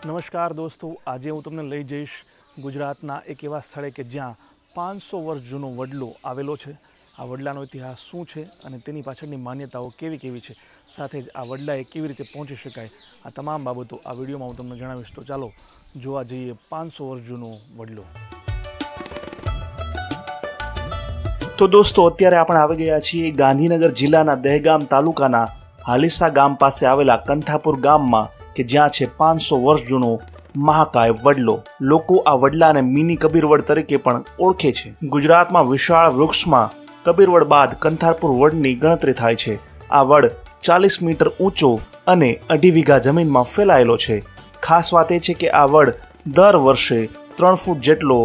નમસ્કાર દોસ્તો, આજે હું તમને લઈ જઈશ ગુજરાતના એક એવા સ્થળે કે જ્યાં 500 વર્ષ જૂનો વડલો આવેલો છે। આ વડલાનો ઇતિહાસ શું છે અને તેની પાછળની માન્યતાઓ કેવી કેવી છે, સાથે જ આ વડલાએ કેવી રીતે પહોંચી શકાય, આ તમામ બાબતો આ વિડીયોમાં હું તમને જણાવીશ। તો ચાલો જોવા જઈએ 500 વર્ષ જૂનો વડલો। તો દોસ્તો, અત્યારે આપણે આવી ગયા છીએ ગાંધીનગર જિલ્લાના દહેગામ તાલુકાના હાલીસા ગામ પાસે આવેલા કંથાપુર ગામમાં કે જ્યાં છે 500 વર્ષ જૂનો મહાકાય વડલો। લોકો આ વડલાને મિની કબીરવડ તરીકે પણ ઓળખે છે। ગુજરાતમાં વિશાળ વૃક્ષમાં કબીરવડ બાદ કંથાપુર વડની ગણતરી થાય છે। આ વડ 40 મીટર ઊંચો અને 2.5 વીઘા જમીનમાં ફેલાયેલો છે। ખાસ વાત એ છે કે આ વડ દર વર્ષે 3 ફૂટ જેટલો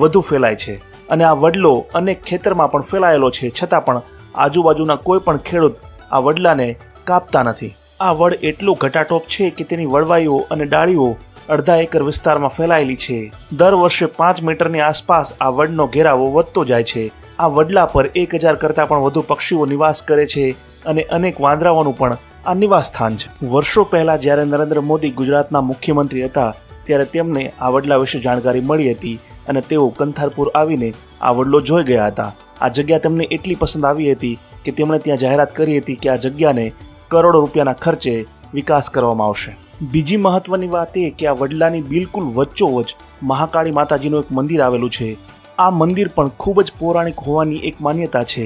વધુ ફેલાય છે અને આ વડલો અનેક ખેતરમાં પણ ફેલાયેલો છે, છતાં પણ આજુબાજુના કોઈ પણ ખેડૂત આ વડલાને કાપતા નથી। આ વડ એટલો ઘટાટોપ છે કે તેની વડવાઈઓ અને ડાળીઓ અડધા એકર વિસ્તારમાં ફેલાયેલી છે। દર વર્ષે 5 મીટરની આસપાસ આ વડનો ઘેરાવો વધતો જાય છે। આ વડલા પર 1000 કરતાં પણ વધુ પક્ષીઓ નિવાસ કરે છે અને અનેક વાંદરાઓનું પણ આ નિવાસ સ્થાન છે। વર્ષો પહેલા જ્યારે નરેન્દ્ર મોદી ગુજરાતના મુખ્યમંત્રી હતા ત્યારે તેમને આ વડલા વિશે જાણકારી મળી હતી અને તેઓ કંથારપુર આવીને આ વડલો જોઈ ગયા હતા। આ જગ્યા તેમને એટલી પસંદ આવી હતી કે તેમણે ત્યાં જાહેરાત કરી હતી કે આ જગ્યાને કરોડો રૂપિયાના ખર્ચે વિકાસ કરવામાં આવશે। બીજી મહત્વની વાત એ કે આ વડલાની બિલકુલ વચ્ચોવચ મહાકાળી માતાજીનું એક મંદિર આવેલું છે। આ મંદિર પણ ખૂબ જ પૌરાણિક હોવાની એક માન્યતા છે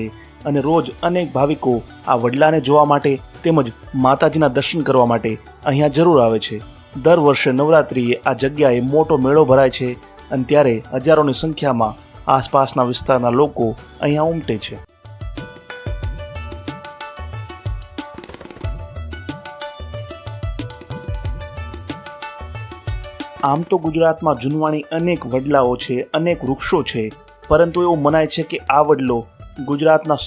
અને રોજ અનેક ભાવિકો આ વડલાને જોવા માટે તેમજ માતાજીના દર્શન કરવા માટે અહીંયા જરૂર આવે છે। દર વર્ષે નવરાત્રિએ આ જગ્યાએ મોટો મેળો ભરાય છે અને ત્યારે હજારોની સંખ્યામાં આસપાસના વિસ્તારના લોકો અહીંયા ઉમટે છે। આમ તો ગુજરાતમાં જૂનવાણી અનેક વડલાઓ છે, અનેક વૃક્ષો છે, પરંતુ એવું મનાય છે કે આ વડલો ગુજરાતના